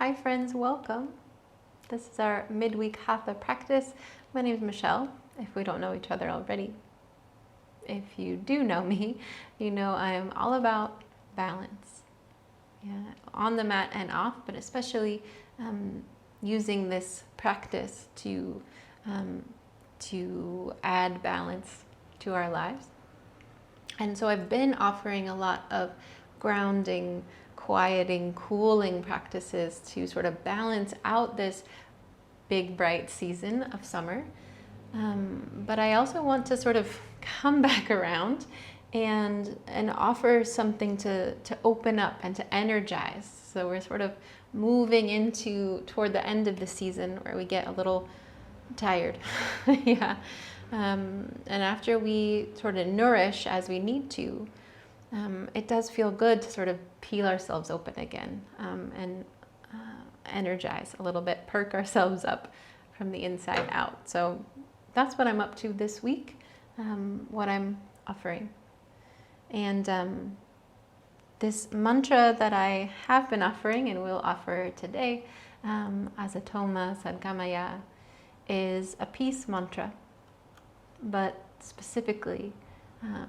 Hi friends, welcome. This is our midweek hatha practice. My name is Michelle, if we don't know each other already. If you do know me, you know I am all about balance. Yeah, on the mat and off, but especially using this practice to add balance to our lives. And so I've been offering a lot of grounding, quieting, cooling practices to sort of balance out this big, bright season of summer. But I also want to sort of come back around and offer something to open up and to energize. So we're sort of moving toward the end of the season where we get a little tired. Yeah. And after we sort of nourish as we need to, it does feel good to sort of peel ourselves open again and energize a little bit, perk ourselves up from the inside out. So that's what I'm up to this week, what I'm offering. And this mantra that I have been offering and will offer today, asato, sadgamaya, is a peace mantra, but specifically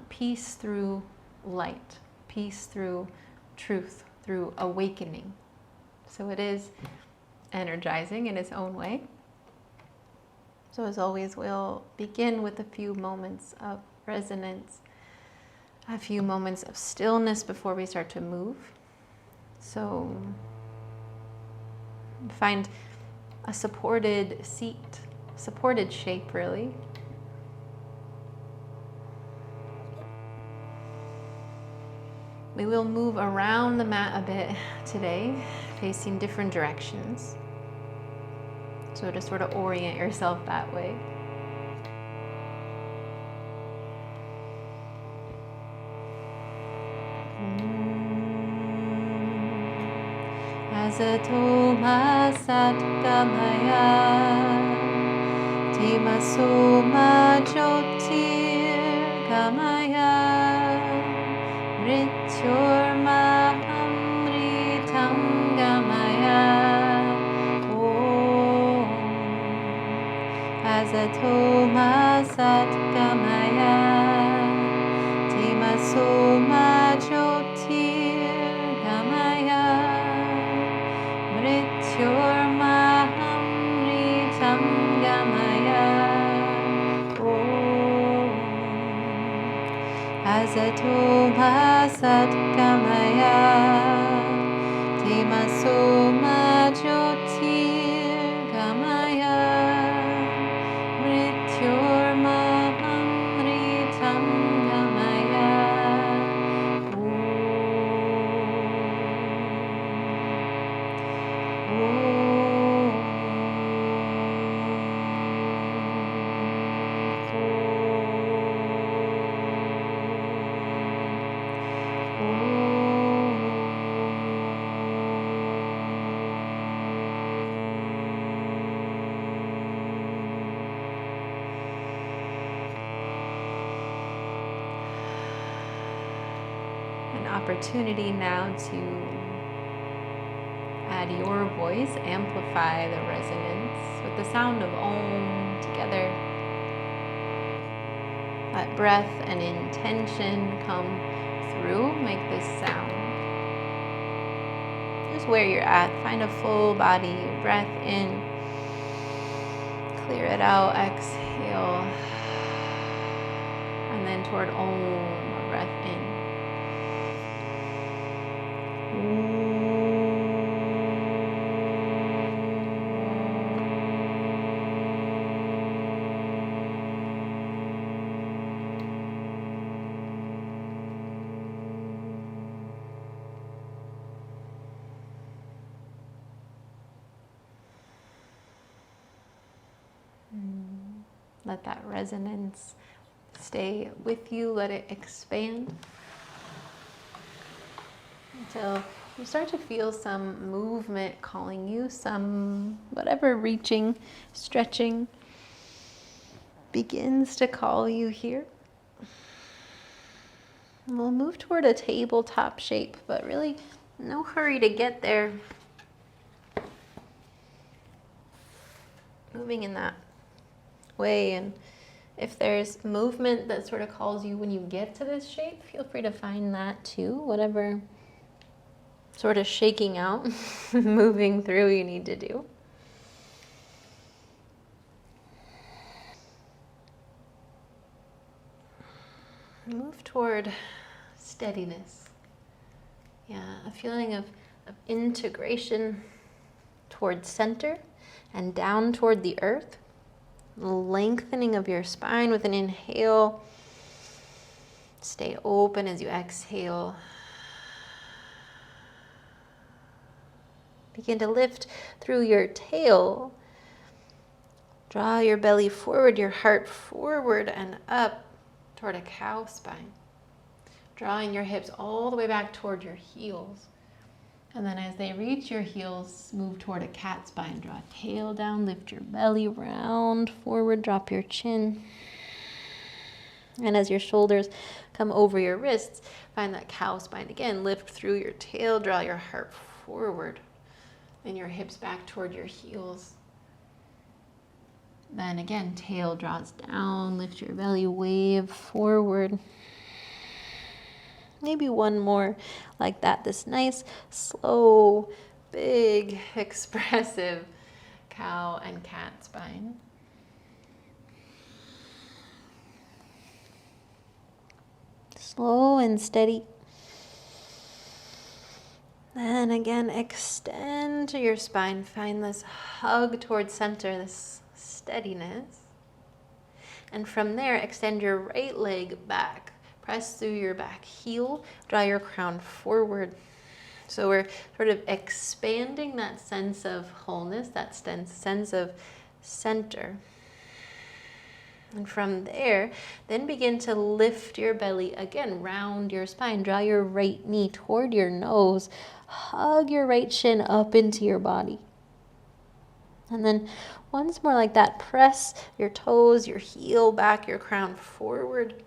peace through light, peace through truth, through awakening. So it is energizing in its own way. So as always, we'll begin with a few moments of resonance, a few moments of stillness before we start to move. So find a supported seat, supported shape really. We will move around the mat a bit today, facing different directions. So to sort of orient yourself that way. Asato sadgamaya, tamasomā jyotir, gamaya, mrityormā, amritam, gamaya. Asato sadgamaya, tamasomā jyotir, gamaya, mrityormā, amritam, gamaya. Asato sadgamaya, tamasomā jyotir, gamaya, mrityormā, amritam, gamaya. An opportunity now to add your voice, amplify the resonance with the sound of Om together. Let breath and intention come through, make this sound. Just where you're at, find a full body, breath in, clear it out, exhale, and then toward Om, breath in. Let that resonance stay with you, let it expand until you start to feel some movement calling you, some whatever reaching, stretching begins to call you here. And we'll move toward a tabletop shape, but really no hurry to get there. moving in that way. And if there's movement that sort of calls you when you get to this shape, feel free to find that too, whatever sort of shaking out, moving through you need to do. Move toward steadiness. Yeah, a feeling of integration toward center and down toward the earth. Lengthening of your spine with an inhale. Stay open as you exhale. Begin to lift through your tail. Draw your belly forward, your heart forward and up toward a cow spine. Drawing your hips all the way back toward your heels. And then as they reach your heels, move toward a cat spine. Draw tail down, lift your belly, round forward, drop your chin. And as your shoulders come over your wrists, find that cow spine again. Lift through your tail, draw your heart forward. And your hips back toward your heels. Then again, tail draws down, lift your belly, wave forward. Maybe one more like that. This nice, slow, big, expressive cow and cat spine. Slow and steady. Then again, extend to your spine. Find this hug towards center, this steadiness. And from there, extend your right leg back. Press through your back heel. Draw your crown forward. So we're sort of expanding that sense of wholeness, that sense of center. And from there, then begin to lift your belly again, round your spine. Draw your right knee toward your nose. Hug your right shin up into your body. And then once more like that, press your toes, your heel back, your crown forward.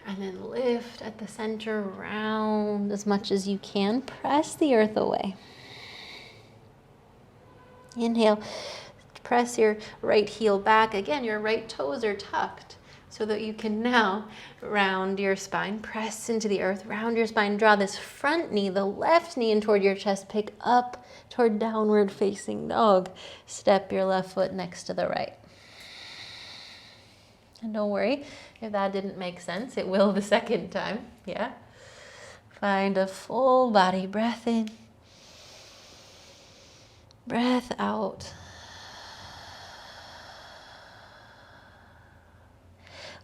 And then lift at the center, round as much as you can. Press the earth away. Inhale. Press your right heel back. Again, your right toes are tucked so that you can now round your spine. Press into the earth, round your spine. Draw this front knee, the left knee in toward your chest. Pick up toward downward facing dog. Step your left foot next to the right. And don't worry if that didn't make sense. It will the second time. Yeah. Find a full body breath in. Breath out.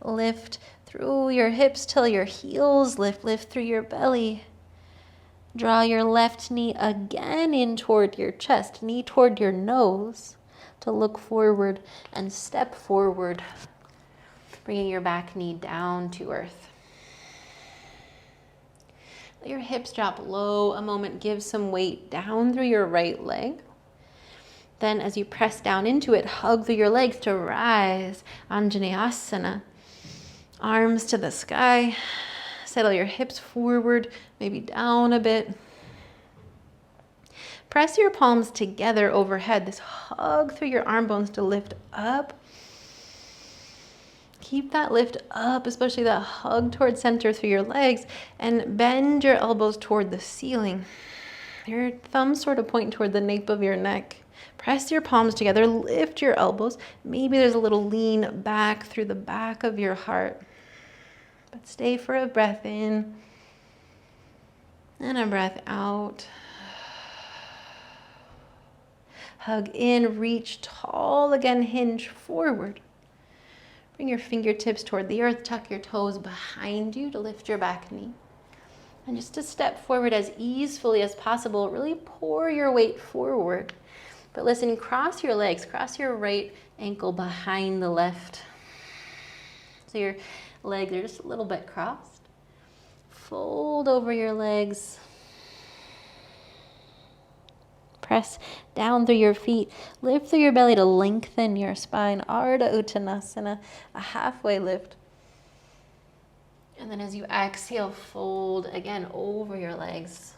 Lift through your hips till your heels lift. Lift through your belly. Draw your left knee again in toward your chest, knee toward your nose to look forward and step forward, bringing your back knee down to earth. Let your hips drop low a moment. Give some weight down through your right leg. Then as you press down into it, hug through your legs to rise, Anjaneyasana. Arms to the sky. Settle your hips forward, maybe down a bit. Press your palms together overhead. This hug through your arm bones to lift up. Keep that lift up, especially that hug toward center through your legs, and bend your elbows toward the ceiling. Your thumbs sort of point toward the nape of your neck. Press your palms together, lift your elbows. Maybe there's a little lean back through the back of your heart. But stay for a breath in and a breath out. Hug in, reach tall again, hinge forward. Bring your fingertips toward the earth, tuck your toes behind you to lift your back knee. And just to step forward as easily as possible, really pour your weight forward. But listen, cross your legs, cross your right ankle behind the left. So your legs are just a little bit crossed. Fold over your legs. Press down through your feet. Lift through your belly to lengthen your spine. Ardha Uttanasana, a halfway lift. And then as you exhale, fold again over your legs.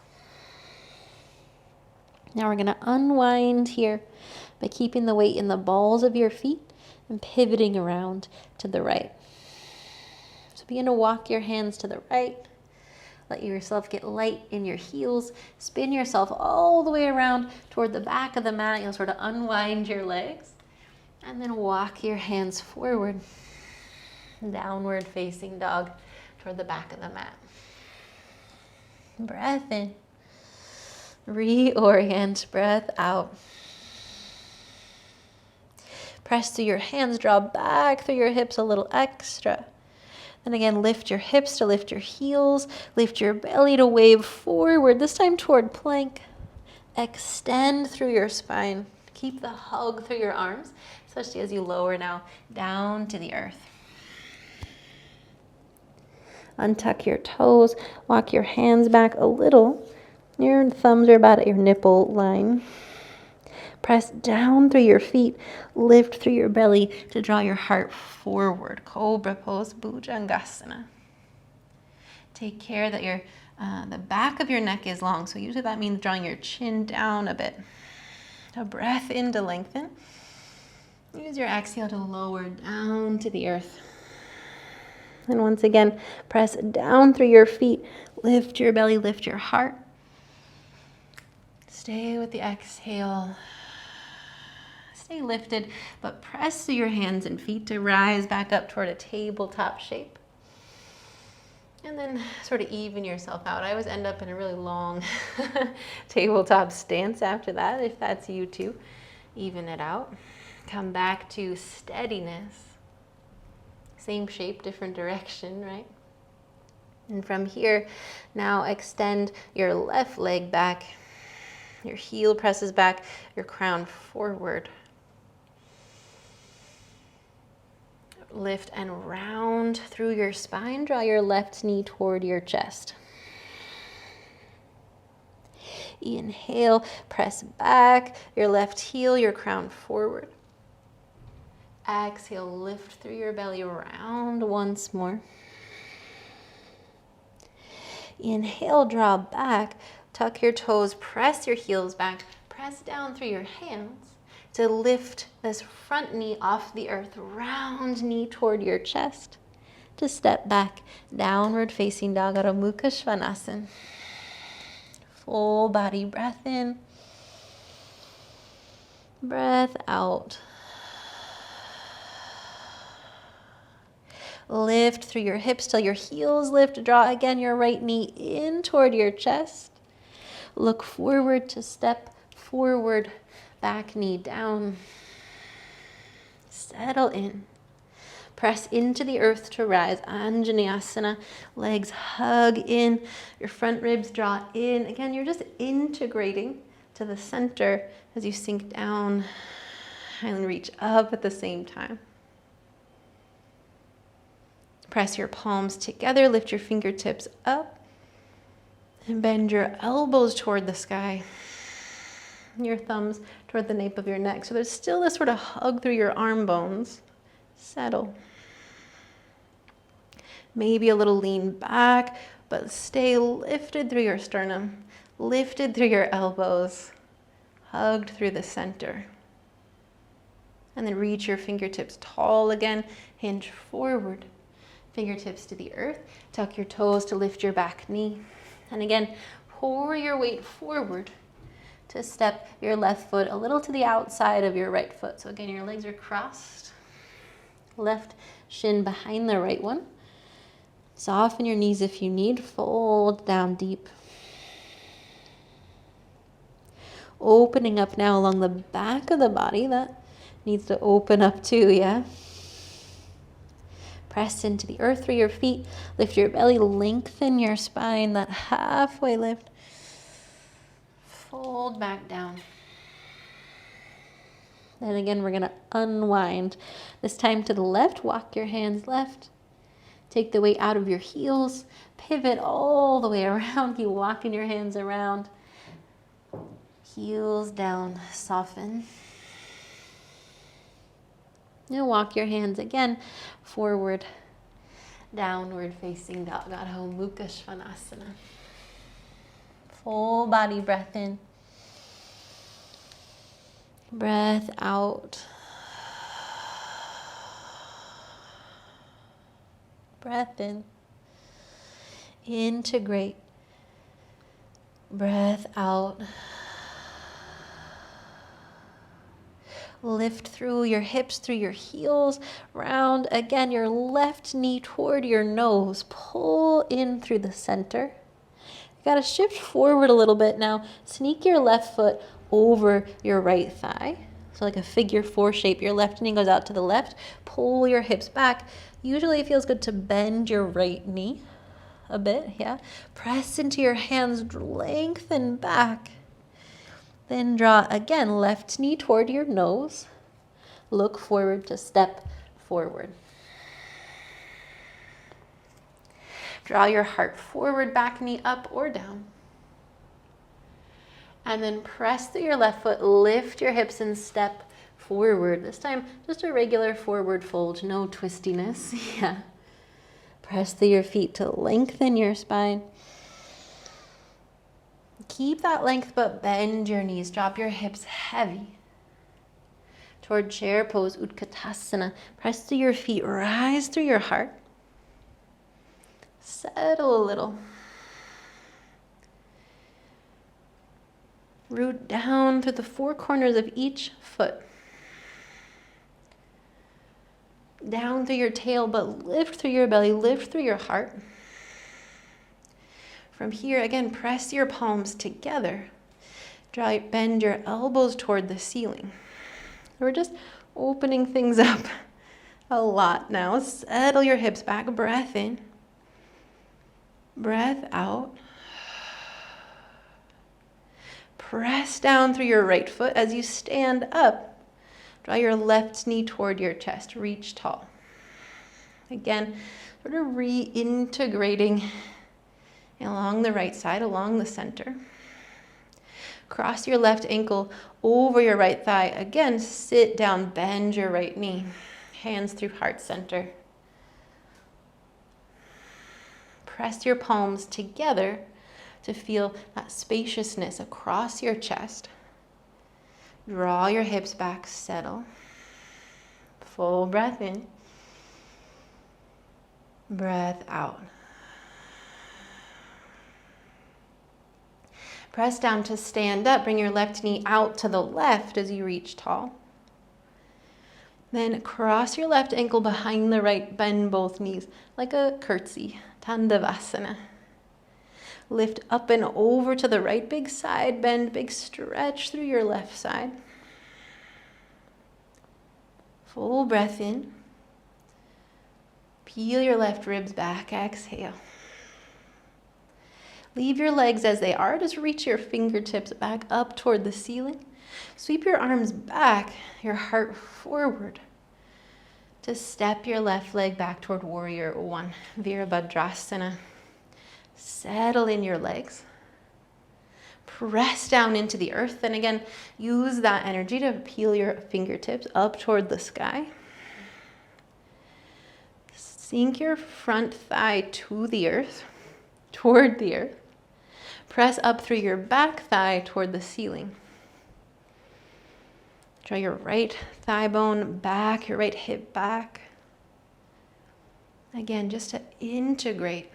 Now we're going to unwind here by keeping the weight in the balls of your feet and pivoting around to the right. So begin to walk your hands to the right. Let yourself get light in your heels. Spin yourself all the way around toward the back of the mat. You'll sort of unwind your legs. And then walk your hands forward. Downward facing dog toward the back of the mat. Breath in. Reorient. Breath out. Press through your hands. Draw back through your hips a little extra. Then again, lift your hips to lift your heels. Lift your belly to wave forward, this time toward plank. Extend through your spine. Keep the hug through your arms, especially as you lower now down to the earth. Untuck your toes. Walk your hands back a little. Your thumbs are about at your nipple line. Press down through your feet, lift through your belly to draw your heart forward. Cobra pose, Bhujangasana. Take care that the back of your neck is long, so usually that means drawing your chin down a bit. So breath in to lengthen. Use your exhale to lower down to the earth. And once again, press down through your feet, lift your belly, lift your heart. Stay with the exhale. Stay lifted, but press through your hands and feet to rise back up toward a tabletop shape. And then sort of even yourself out. I always end up in a really long tabletop stance after that, if that's you too. Even it out. Come back to steadiness. Same shape, different direction, right? And from here, now extend your left leg back. Your heel presses back, your crown forward. Lift and round through your spine. Draw your left knee toward your chest. Inhale, press back, your left heel, your crown forward. Exhale, lift through your belly, round once more. Inhale, draw back, tuck your toes, press your heels back, press down through your hands to lift this front knee off the earth, round knee toward your chest, to step back, downward facing dog, Adho Mukha Svanasana. Full body breath in, breath out. Lift through your hips till your heels lift. Draw again your right knee in toward your chest. Look forward to step forward, back knee down. Settle in. Press into the earth to rise. Anjaneyasana. Legs hug in. Your front ribs draw in. Again, you're just integrating to the center as you sink down and reach up at the same time. Press your palms together. Lift your fingertips up. And bend your elbows toward the sky. Your thumbs toward the nape of your neck. So there's still this sort of hug through your arm bones. Settle. Maybe a little lean back, but stay lifted through your sternum, lifted through your elbows, hugged through the center. And then reach your fingertips tall again, hinge forward, fingertips to the earth, tuck your toes to lift your back knee. And again, pour your weight forward to step your left foot a little to the outside of your right foot. So again, your legs are crossed. Left shin behind the right one. Soften your knees if you need. Fold down deep. Opening up now along the back of the body. That needs to open up too, yeah? Press into the earth through your feet. Lift your belly. Lengthen your spine. That halfway lift. Fold back down. Then again, we're going to unwind. This time to the left. Walk your hands left. Take the weight out of your heels. Pivot all the way around. Keep walking your hands around. Heels down. Soften. Now walk your hands again forward. Downward facing dog. Adho Mukha Svanasana. Full body breath in. Breath out. Breath in. Integrate. Breath out. Lift through your hips, through your heels, round again your left knee toward your nose. Pull in through the center. You gotta shift forward a little bit now. Sneak your left foot over your right thigh. So like a figure 4 shape. Your left knee goes out to the left. Pull your hips back. Usually it feels good to bend your right knee a bit, yeah. Press into your hands, lengthen back. Then draw again, left knee toward your nose. Look forward to step forward. Draw your heart forward, back knee up or down. And then press through your left foot, lift your hips and step forward. This time, just a regular forward fold, no twistiness. Yeah. Press through your feet to lengthen your spine. Keep that length, but bend your knees. Drop your hips heavy. Toward chair pose, Utkatasana. Press through your feet, rise through your heart. Settle a little. Root down through the 4 corners of each foot. Down through your tail, but lift through your belly, lift through your heart. From here, again, press your palms together. Bend your elbows toward the ceiling. We're just opening things up a lot now. Settle your hips back, breath in. Breath out. Press down through your right foot as you stand up. Draw your left knee toward your chest. Reach tall. Again, sort of reintegrating along the right side, along the center. Cross your left ankle over your right thigh. Again, sit down, bend your right knee. Hands through heart center. Press your palms together to feel that spaciousness across your chest. Draw your hips back, settle. Full breath in. Breath out. Press down to stand up. Bring your left knee out to the left as you reach tall. Then cross your left ankle behind the right, bend both knees like a curtsy, Tandavasana. Lift up and over to the right, big side bend, big stretch through your left side. Full breath in. Peel your left ribs back, exhale. Leave your legs as they are, just reach your fingertips back up toward the ceiling. Sweep your arms back, your heart forward. To step your left leg back toward warrior 1, Virabhadrasana. Settle in your legs. Press down into the earth. And again, use that energy to peel your fingertips up toward the sky. Sink your front thigh to the earth, toward the earth. Press up through your back thigh toward the ceiling. Draw your right thigh bone back, your right hip back. Again, just to integrate.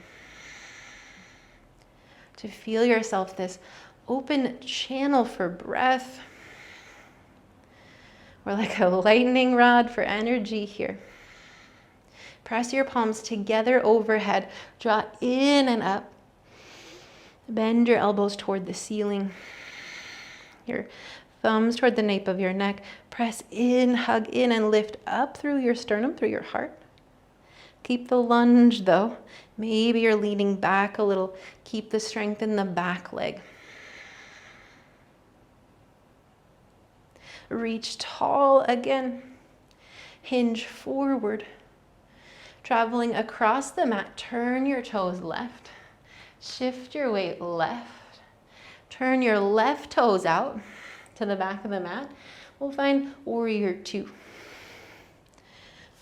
To feel yourself this open channel for breath. Or like a lightning rod for energy here. Press your palms together overhead. Draw in and up. Bend your elbows toward the ceiling. Your thumbs toward the nape of your neck. Press in, hug in, and lift up through your sternum, through your heart. Keep the lunge though. Maybe you're leaning back a little. Keep the strength in the back leg. Reach tall again. Hinge forward. Traveling across the mat, turn your toes left. Shift your weight left. Turn your left toes out to the back of the mat. We'll find warrior 2.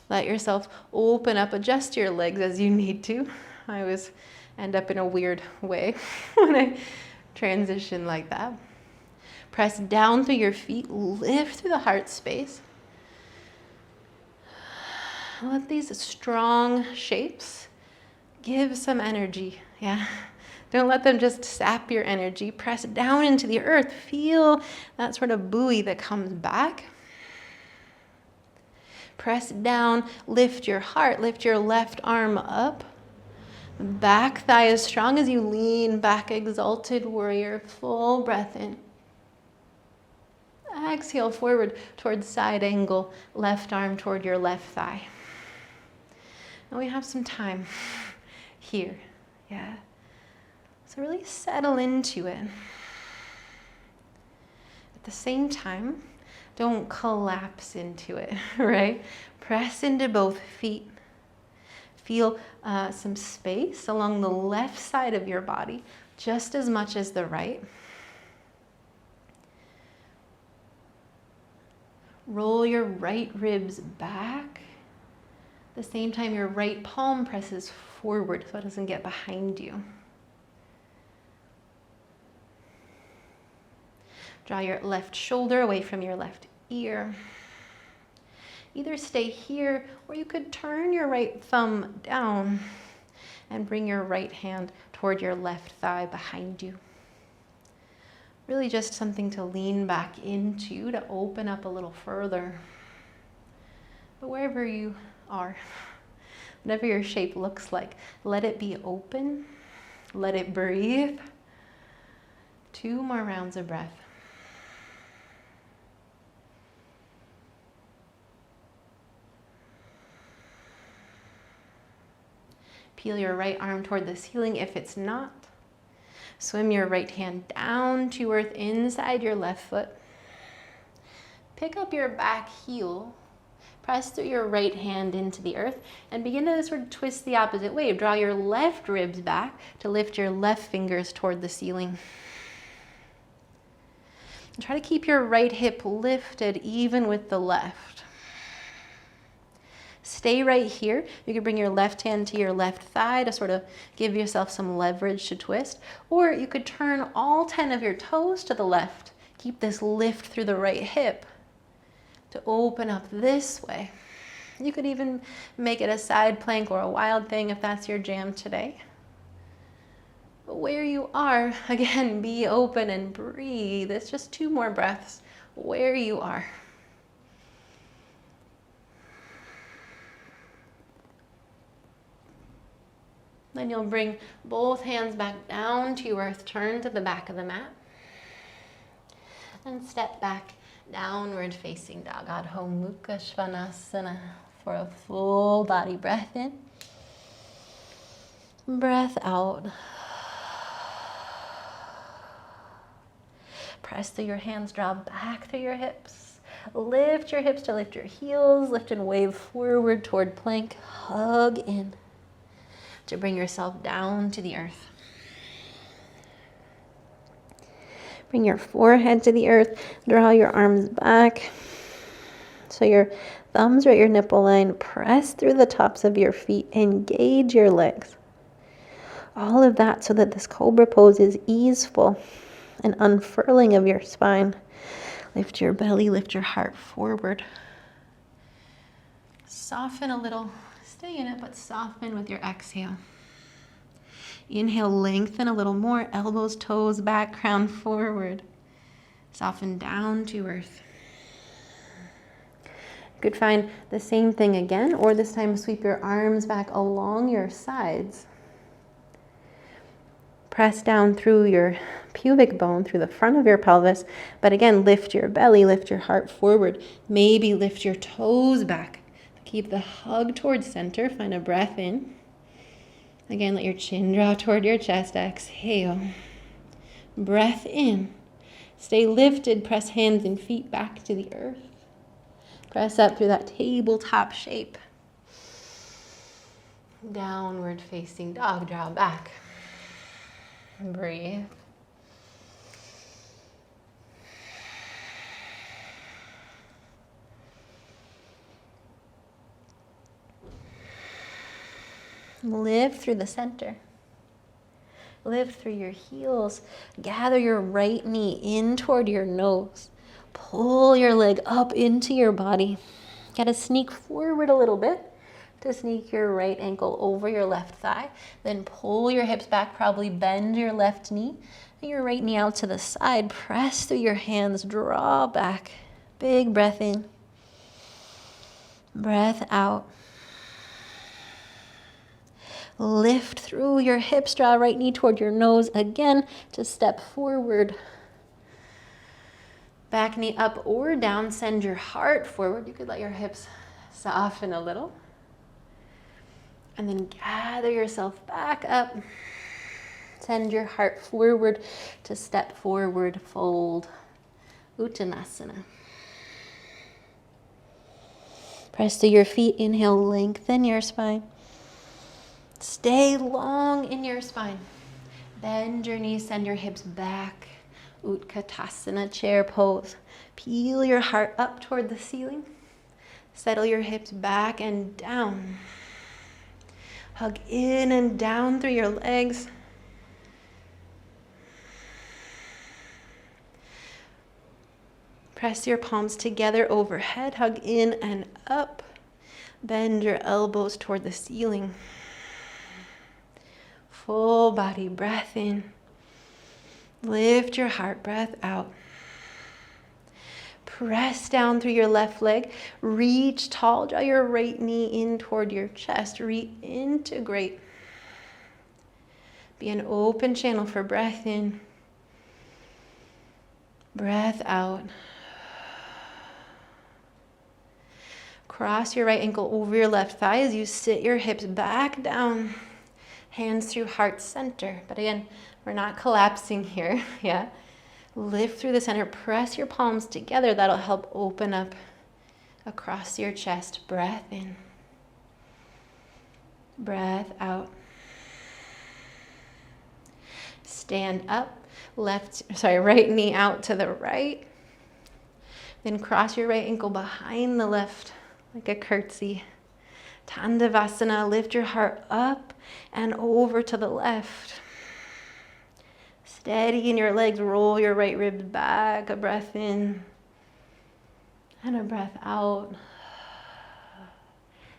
Let yourself open up, adjust your legs as you need to. I always end up in a weird way when I transition like that. Press down through your feet, lift through the heart space. Let these strong shapes give some energy, yeah? Don't let them just sap your energy. Press down into the earth. Feel that sort of buoy that comes back. Press down, lift your heart, lift your left arm up. Back thigh as strong as you lean back, exalted warrior, full breath in. Exhale forward towards side angle, left arm toward your left thigh. And we have some time here, yeah. So really settle into it. At the same time, don't collapse into it, right? Press into both feet. Feel some space along the left side of your body, just as much as the right. Roll your right ribs back. At the same time, your right palm presses forward so it doesn't get behind you. Draw your left shoulder away from your left ear. Either stay here, or you could turn your right thumb down and bring your right hand toward your left thigh behind you. Really just something to lean back into, to open up a little further. But wherever you are, whatever your shape looks like, let it be open, let it breathe. 2 more rounds of breath. Peel your right arm toward the ceiling if it's not. Swim your right hand down to earth inside your left foot. Pick up your back heel. Press through your right hand into the earth and begin to sort of twist the opposite way. Draw your left ribs back to lift your left fingers toward the ceiling. And try to keep your right hip lifted even with the left. Stay right here. You can bring your left hand to your left thigh to sort of give yourself some leverage to twist. Or you could turn all 10 of your toes to the left. Keep this lift through the right hip to open up this way. You could even make it a side plank or a wild thing if that's your jam today. But where you are, again, be open and breathe. It's just 2 more breaths where you are. Then you'll bring both hands back down to earth, turn to the back of the mat. And step back, downward facing dog, Adho Mukha Svanasana, for a full body breath in. Breath out. Press through your hands, draw back through your hips. Lift your hips to lift your heels, lift and wave forward toward plank, hug in. To bring yourself down to the earth. Bring your forehead to the earth. Draw your arms back. So your thumbs are at your nipple line. Press through the tops of your feet. Engage your legs. All of that so that this cobra pose is easeful. An unfurling of your spine. Lift your belly, lift your heart forward. Soften a little. Stay in it, but soften with your exhale. Inhale, lengthen a little more. Elbows, toes back, crown forward. Soften down to earth. You could find the same thing again, or this time sweep your arms back along your sides. Press down through your pubic bone, through the front of your pelvis. But again, lift your belly, lift your heart forward. Maybe lift your toes back. Keep the hug towards center. Find a breath in. Again, let your chin draw toward your chest. Exhale. Breath in. Stay lifted. Press hands and feet back to the earth. Press up through that tabletop shape. Downward facing dog. Draw back. Breathe. Lift through the center. Lift through your heels. Gather your right knee in toward your nose. Pull your leg up into your body. Gotta sneak forward a little bit to sneak your right ankle over your left thigh. Then pull your hips back, probably bend your left knee. And your right knee out to the side. Press through your hands, draw back. Big breath in. Breath out. Lift through your hips, draw right knee toward your nose again to step forward. Back knee up or down, send your heart forward. You could let your hips soften a little. And then gather yourself back up. Send your heart forward to step forward, fold. Uttanasana. Press to your feet, inhale, lengthen your spine. Stay long in your spine. Bend your knees, send your hips back. Utkatasana, chair pose. Peel your heart up toward the ceiling. Settle your hips back and down. Hug in and down through your legs. Press your palms together overhead. Hug in and up. Bend your elbows toward the ceiling. Full body breath in. Lift your heart, breath out. Press down through your left leg. Reach tall. Draw your right knee in toward your chest. Reintegrate. Be an open channel for breath in. Breath out. Cross your right ankle over your left thigh as you sit your hips back down. Hands through heart center. But again, we're not collapsing here. Yeah. Lift through the center. Press your palms together. That'll help open up across your chest. Breath in. Breath out. Stand up. Right knee out to the right. Then cross your right ankle behind the left like a curtsy. Tandavasana, lift your heart up and over to the left. Steady in your legs, roll your right ribs back. A breath in and a breath out.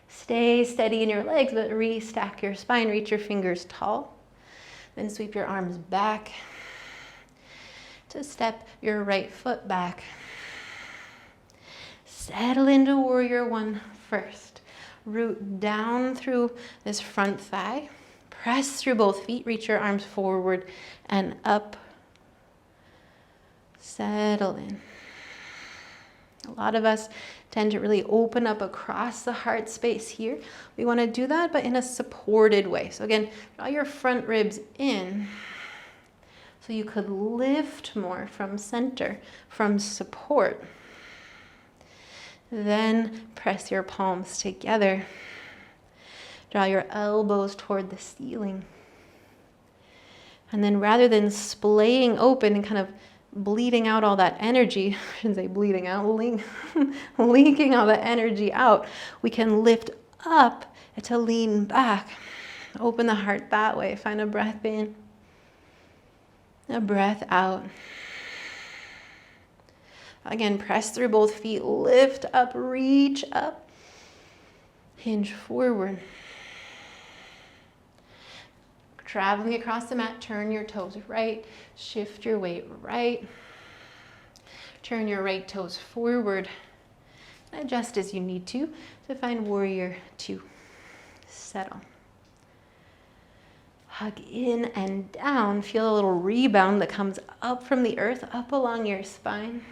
Stay steady in your legs, but restack your spine. Reach your fingers tall. Then sweep your arms back to step your right foot back. Settle into warrior one first. Root down through this front thigh. Press through both feet. Reach your arms forward and up. Settle in. A lot of us tend to really open up across the heart space here. We want to do that, but in a supported way. So again, draw your front ribs in so you could lift more from center, from support. Then press your palms together. Draw your elbows toward the ceiling. And then rather than splaying open and kind of bleeding out all that energy, I shouldn't say bleeding out, leaking all that energy out, we can lift up to lean back. Open the heart that way. Find a breath in, a breath out. Again, press through both feet, lift up, reach up, hinge forward. Traveling across the mat, turn your toes right, shift your weight right. Turn your right toes forward. Adjust as you need to find warrior two. Settle. Hug in and down. Feel a little rebound that comes up from the earth, up along your spine.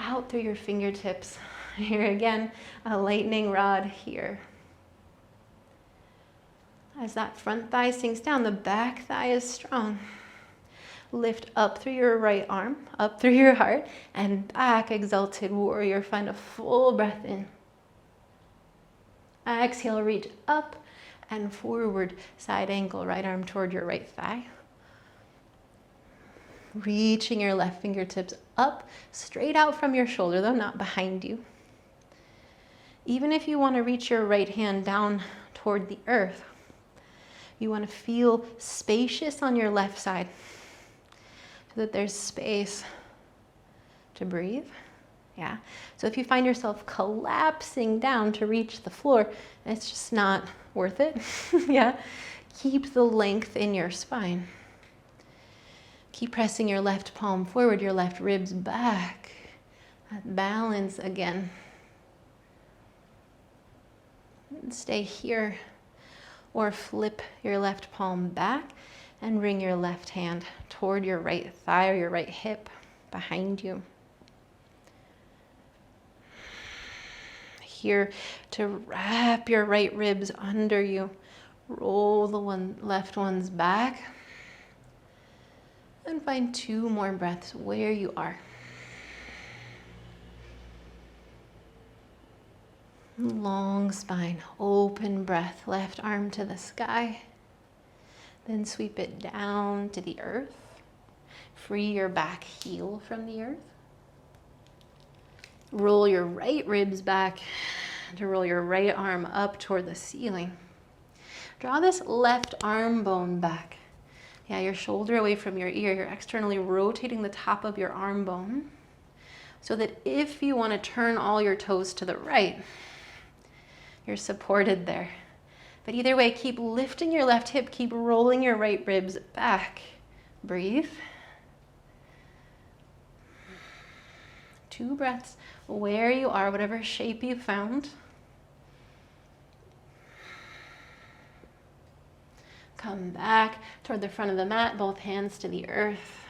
Out through your fingertips. Here again, a lightning rod here. As that front thigh sinks down, the back thigh is strong. Lift up through your right arm, up through your heart, and back, exalted warrior. Find a full breath in. Exhale, reach up and forward, side angle, right arm toward your right thigh. Reaching your left fingertips up, straight out from your shoulder, though not behind you. Even if you want to reach your right hand down toward the earth, You want to feel spacious on your left side so that there's space to breathe. Yeah. So if you find yourself collapsing down to reach the floor, it's just not worth it. Yeah. Keep the length in your spine. Keep pressing your left palm forward, your left ribs back. That balance again. Stay here, or flip your left palm back and bring your left hand toward your right thigh or your right hip behind you. Here to wrap your right ribs under you. Roll the left ones back. And find 2 more breaths where you are. Long spine, open breath, left arm to the sky. Then sweep it down to the earth. Free your back heel from the earth. Roll your right ribs back to roll your right arm up toward the ceiling. Draw this left arm bone back. Yeah, your shoulder away from your ear. You're externally rotating the top of your arm bone so that if you want to turn all your toes to the right, you're supported there. But either way, keep lifting your left hip, keep rolling your right ribs back. Breathe. 2 breaths where you are, whatever shape you found. Come back toward the front of the mat, both hands to the earth.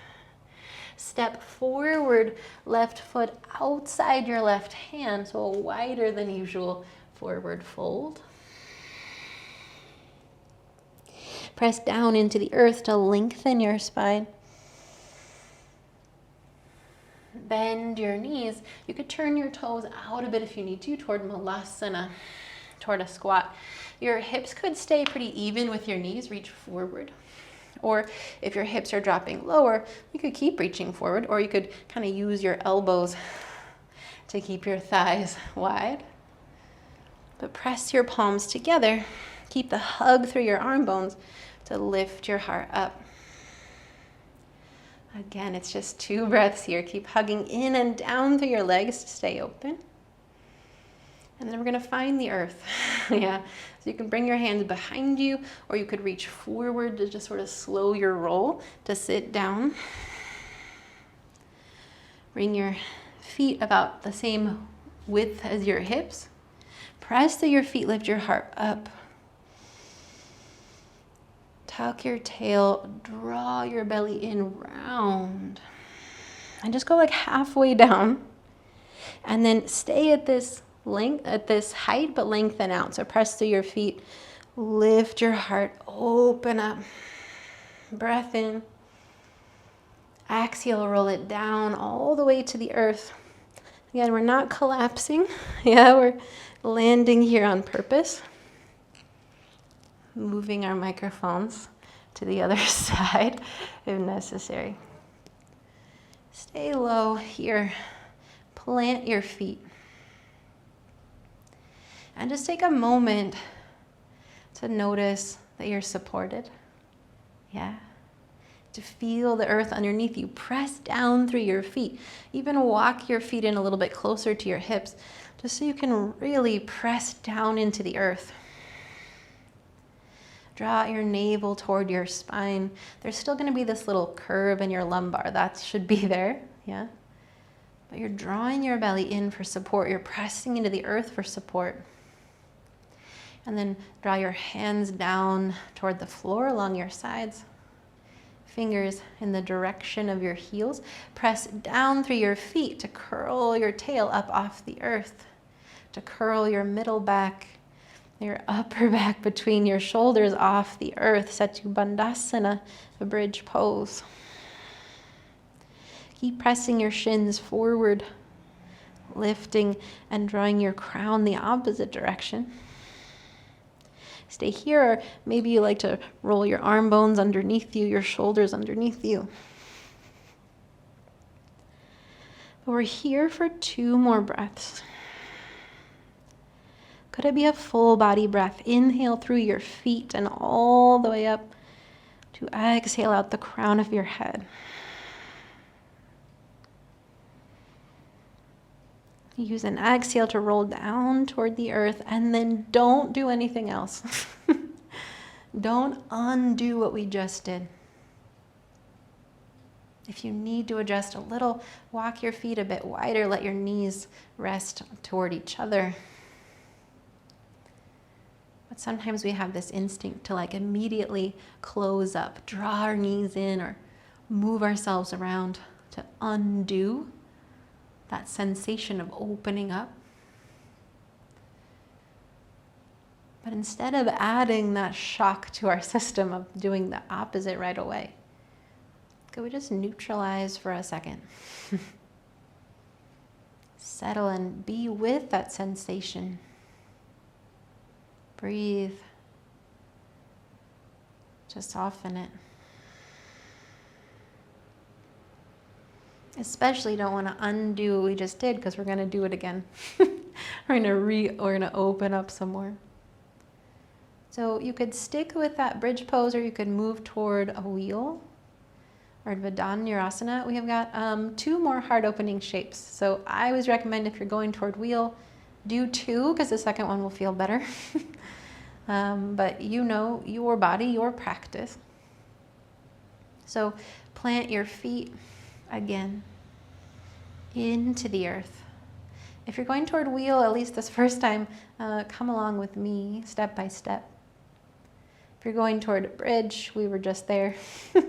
Step forward, left foot outside your left hand, so a wider than usual forward fold. Press down into the earth to lengthen your spine. Bend your knees. You could turn your toes out a bit if you need to toward malasana, toward a squat. Your hips could stay pretty even with your knees, reach forward. Or if your hips are dropping lower, you could keep reaching forward, or you could kind of use your elbows to keep your thighs wide. But press your palms together. Keep the hug through your arm bones to lift your heart up. Again, it's just 2 breaths here. Keep hugging in and down through your legs to stay open. And then we're going to find the earth. Yeah. So you can bring your hands behind you, or you could reach forward to just sort of slow your roll to sit down. Bring your feet about the same width as your hips. Press through your feet, lift your heart up. Tuck your tail, draw your belly in round. And just go like halfway down. And then stay at this length, at this height, but lengthen out. So press through your feet, lift your heart, open up. Breath in. Exhale, roll it down all the way to the earth. Again, we're not collapsing. Yeah, we're landing here on purpose. Moving our microphones to the other side if necessary. Stay low here. Plant your feet. And just take a moment to notice that you're supported. Yeah. To feel the earth underneath you. Press down through your feet. Even walk your feet in a little bit closer to your hips, just so you can really press down into the earth. Draw your navel toward your spine. There's still going to be this little curve in your lumbar. That should be there, yeah? But you're drawing your belly in for support. You're pressing into the earth for support. And then draw your hands down toward the floor along your sides. Fingers in the direction of your heels. Press down through your feet to curl your tail up off the earth. To curl your middle back, your upper back between your shoulders off the earth. Setu Bandhasana, a bridge pose. Keep pressing your shins forward, lifting and drawing your crown the opposite direction. Stay here, or maybe you like to roll your arm bones underneath you, your shoulders underneath you. But we're here for 2 more breaths. Could it be a full body breath? Inhale through your feet and all the way up to exhale out the crown of your head. Use an exhale to roll down toward the earth, and then don't do anything else. Don't undo what we just did. If you need to adjust a little, walk your feet a bit wider, let your knees rest toward each other. But sometimes we have this instinct to like immediately close up, draw our knees in, or move ourselves around to undo that sensation of opening up. But instead of adding that shock to our system of doing the opposite right away, could we just neutralize for a second? Settle and be with that sensation. Breathe. Just soften it. Especially don't want to undo what we just did, because we're going to do it again. We're going to open up some more. So you could stick with that bridge pose, or you could move toward a wheel or Brihadārankaya. We have got 2 more heart opening shapes. So I always recommend, if you're going toward wheel, do 2, because the second one will feel better. But you know your body, your practice. So plant your feet again into the earth. If you're going toward wheel, at least this first time, come along with me step by step. If you're going toward bridge, we were just there.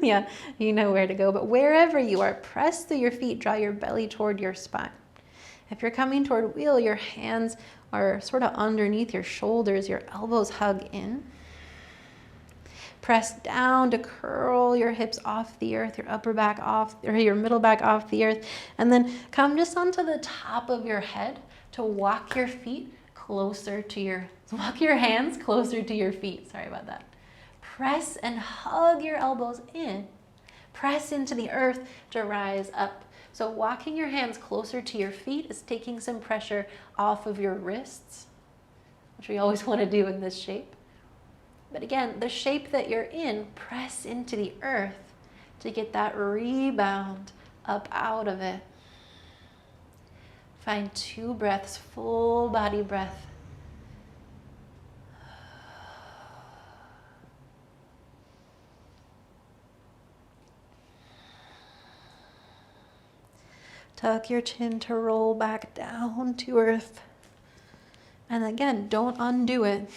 Yeah, you know where to go. But wherever you are, press through your feet, draw your belly toward your spine. If you're coming toward wheel, your hands are sort of underneath your shoulders, your elbows hug in. Press down to curl your hips off the earth, your upper back off, or your middle back off the earth. And then come just onto the top of your head to walk your feet closer to walk your hands closer to your feet. Sorry about that. Press and hug your elbows in. Press into the earth to rise up. So walking your hands closer to your feet is taking some pressure off of your wrists, which we always want to do in this shape. But again, the shape that you're in, press into the earth to get that rebound up out of it. Find 2 breaths, full body breath. Tuck your chin to roll back down to earth. And again, don't undo it.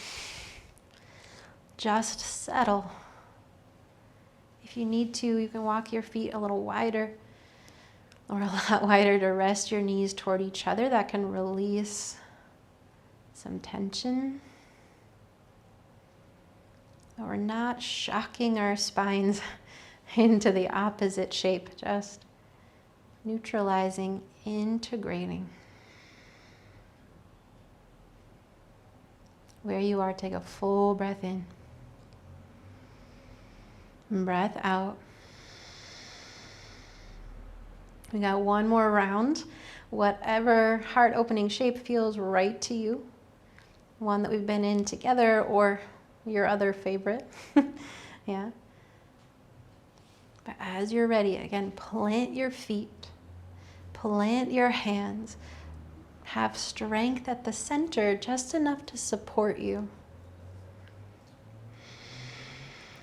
Just settle. If you need to, you can walk your feet a little wider, or a lot wider, to rest your knees toward each other. That can release some tension. But we're not shocking our spines into the opposite shape, just neutralizing, integrating. Where you are, take a full breath in. Breath out. We got 1 more round. Whatever heart opening shape feels right to you. One that we've been in together, or your other favorite. Yeah. But as you're ready, again, plant your feet. Plant your hands. Have strength at the center, just enough to support you.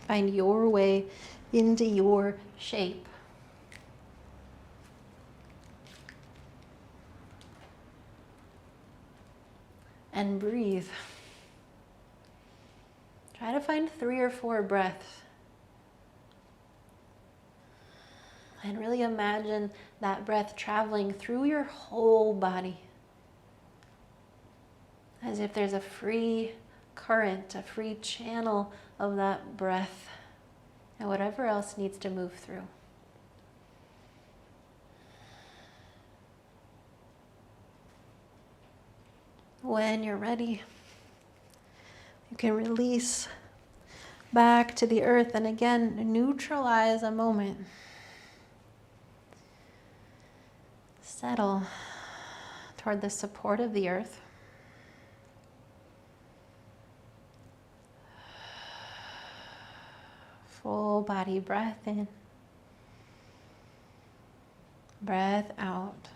Find your way into your shape. And breathe. Try to find 3 or 4 breaths. And really imagine that breath traveling through your whole body. As if there's a free current, a free channel of that breath, and whatever else needs to move through. When you're ready, you can release back to the earth, and again, neutralize a moment. Settle toward the support of the earth. body breath in. Breath out.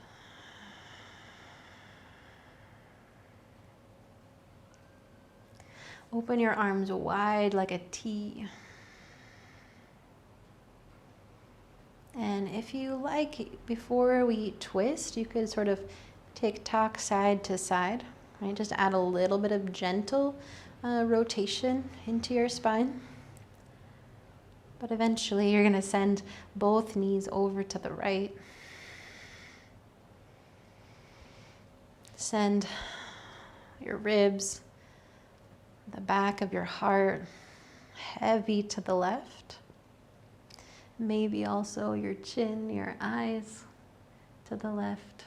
Open your arms wide like a T. And if you like, before we twist, you could sort of tick-tock side to side, right? Just add a little bit of gentle rotation into your spine. But eventually you're going to send both knees over to the right. Send your ribs, the back of your heart, heavy to the left. Maybe also your chin, your eyes to the left.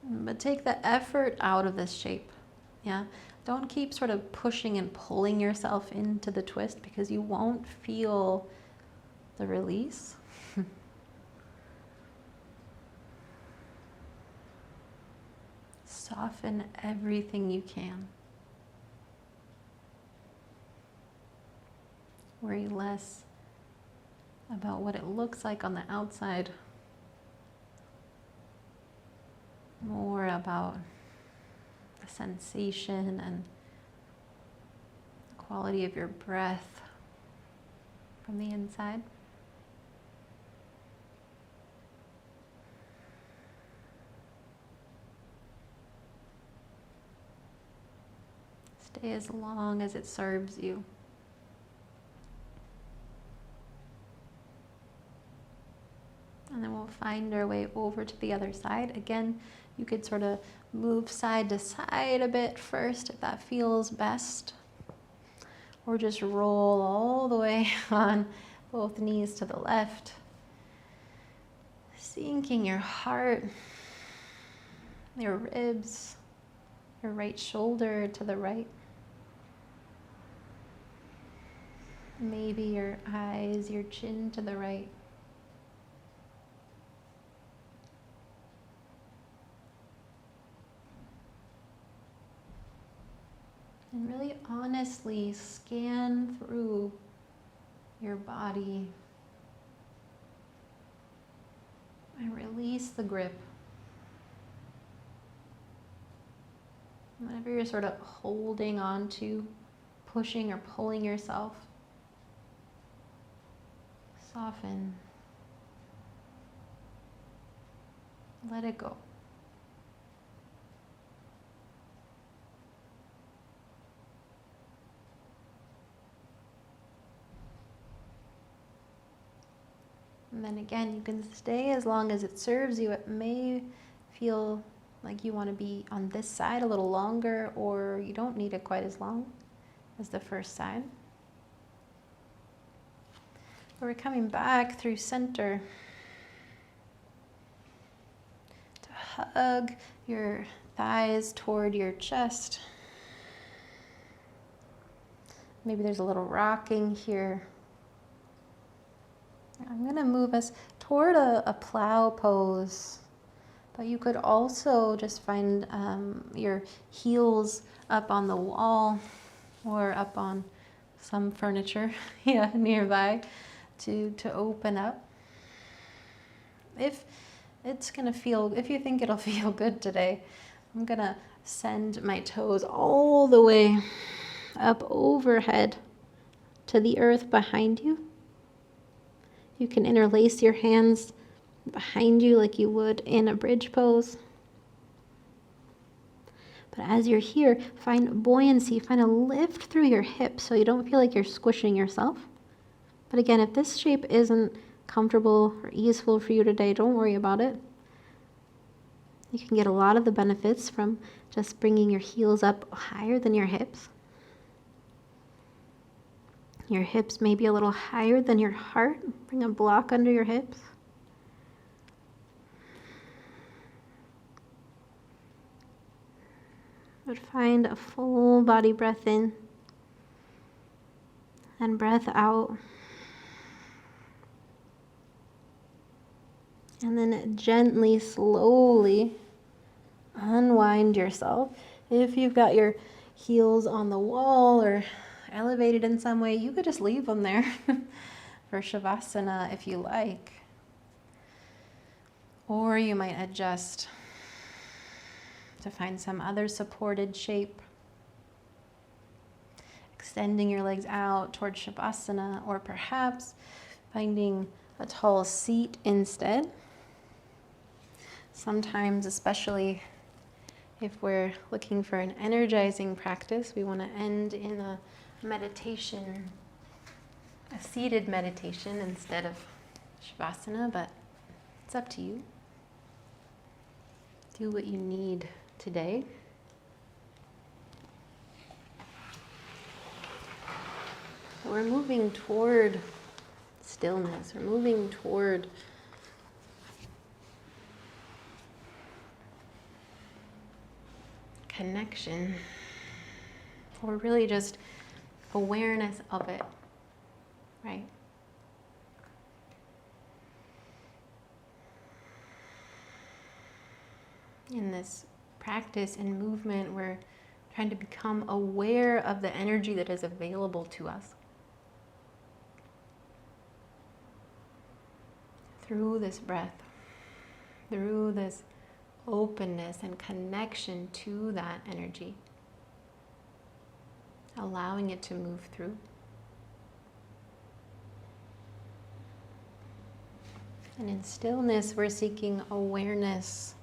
But take the effort out of this shape. Yeah. Don't keep sort of pushing and pulling yourself into the twist because you won't feel the release. Soften everything you can. Worry less about what it looks like on the outside, more about the sensation and the quality of your breath from the inside. Stay as long as it serves you. And then we'll find our way over to the other side. Again, you could sort of move side to side a bit first if that feels best. Or just roll all the way on both knees to the left. Sinking your heart, your ribs, your right shoulder to the right. Maybe your eyes, your chin to the right. And really honestly scan through your body and release the grip. Whatever you're sort of holding on to, pushing or pulling yourself, soften. Let it go. And then again, you can stay as long as it serves you. It may feel like you want to be on this side a little longer, or you don't need it quite as long as the first side. We're coming back through center to hug your thighs toward your chest. Maybe there's a little rocking here. I'm going to move us toward a plow pose, but you could also just find your heels up on the wall or up on some furniture nearby to open up. If it's going to feel, if you think it'll feel good today, I'm going to send my toes all the way up overhead to the earth behind you. You can interlace your hands behind you like you would in a bridge pose. But as you're here, find buoyancy, find a lift through your hips so you don't feel like you're squishing yourself. But again, if this shape isn't comfortable or easeful for you today, don't worry about it. You can get a lot of the benefits from just bringing your heels up higher than your hips. Your hips may be a little higher than your heart. Bring a block under your hips. But find a full body breath in and breath out. And then gently, slowly unwind yourself. If you've got your heels on the wall or elevated in some way, you could just leave them there for Shavasana if you like. Or you might adjust to find some other supported shape. Extending your legs out towards Shavasana, or perhaps finding a tall seat instead. Sometimes, especially if we're looking for an energizing practice, we want to end in a meditation, a seated meditation instead of Shavasana, but it's up to you. Do what you need today. We're moving toward stillness. We're moving toward connection, or really just awareness of it, right? In this practice and movement, we're trying to become aware of the energy that is available to us through this breath, through this openness and connection to that energy, allowing it to move through. And in stillness, we're seeking awareness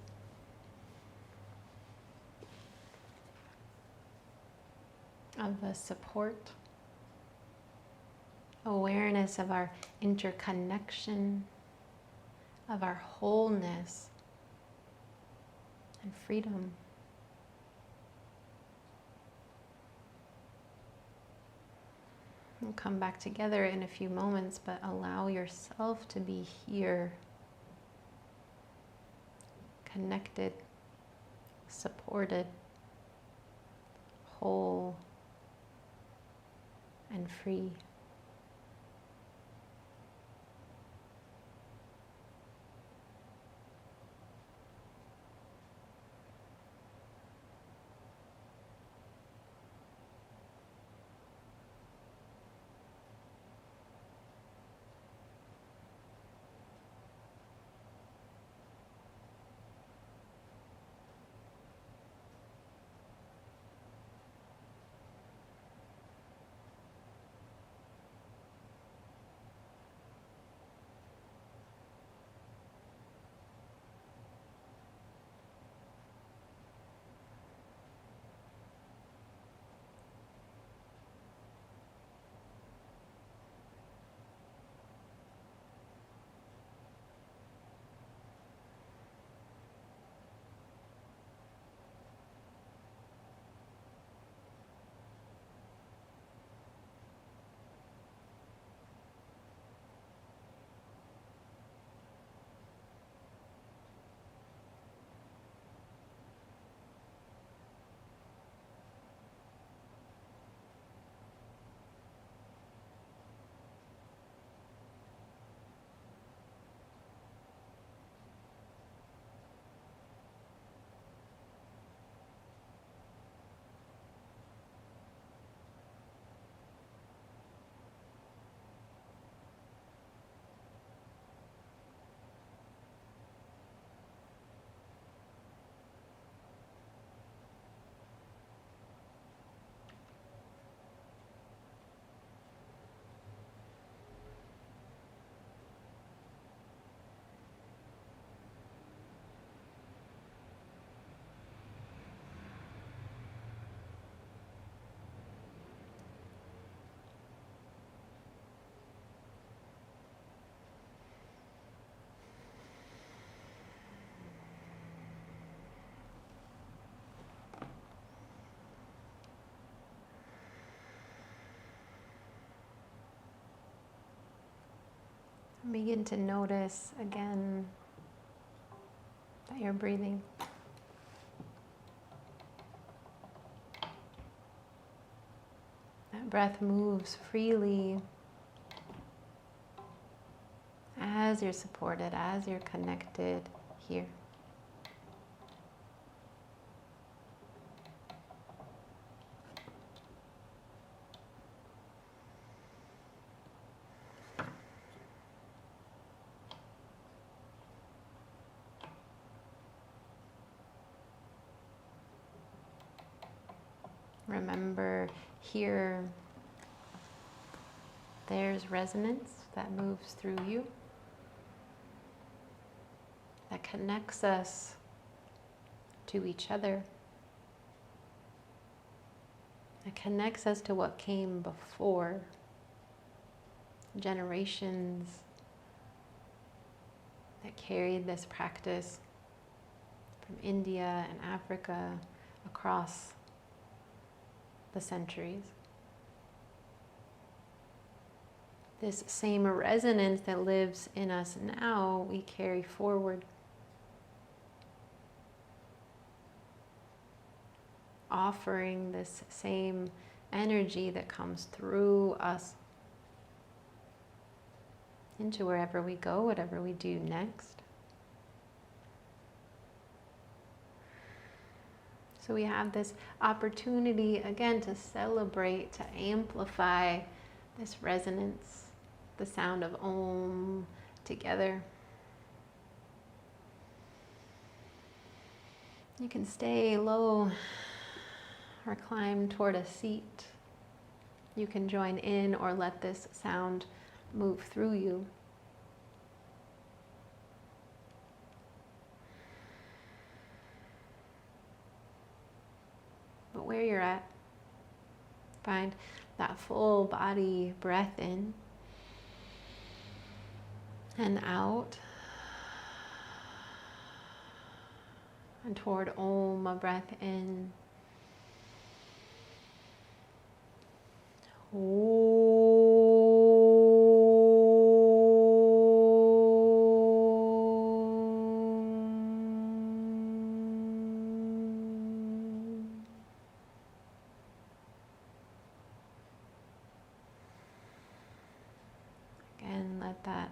of the support, awareness of our interconnection, of our wholeness and freedom. We'll come back together in a few moments, but allow yourself to be here, connected, supported, whole, and free. Begin to notice again that you're breathing. That breath moves freely as you're supported, as you're connected here. remember here there's resonance that moves through you, that connects us to each other, that connects us to what came before, generations that carried this practice from India and Africa across the centuries. This same resonance that lives in us now, we carry forward, offering this same energy that comes through us into wherever we go, whatever we do next. So we have this opportunity again to celebrate, to amplify this resonance, the sound of Om together. You can stay low or climb toward a seat. You can join in or let this sound move through you. But where you're at, find that full body breath in and out. And toward Om, a breath in. Again, let that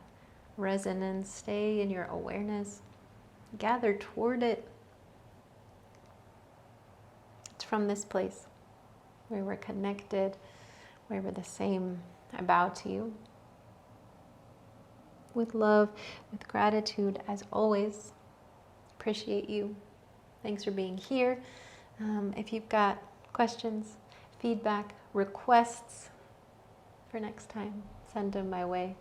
resonance stay in your awareness. Gather toward it. It's from this place where we're connected, where we're the same. I bow to you with love, with gratitude as always. Appreciate you. Thanks for being here. If you've got questions, feedback, requests for next time, send them my way.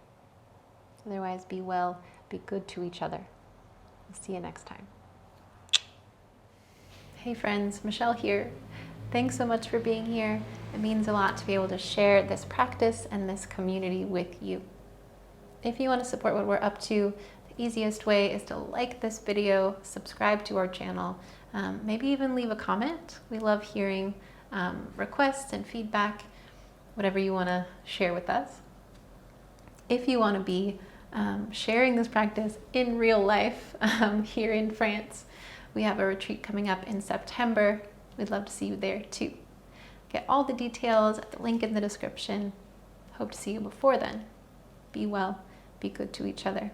Otherwise, be well, be good to each other. I'll see you next time. Hey friends, Michelle here. Thanks so much for being here. It means a lot to be able to share this practice and this community with you. If you want to support what we're up to, the easiest way is to like this video, subscribe to our channel, maybe even leave a comment. We love hearing requests and feedback, whatever you want to share with us. If you want to be sharing this practice in real life here in France, we have a retreat coming up in September. We'd love to see you there too. Get all the details at the link in the description. Hope to see you before then. Be well, be good to each other.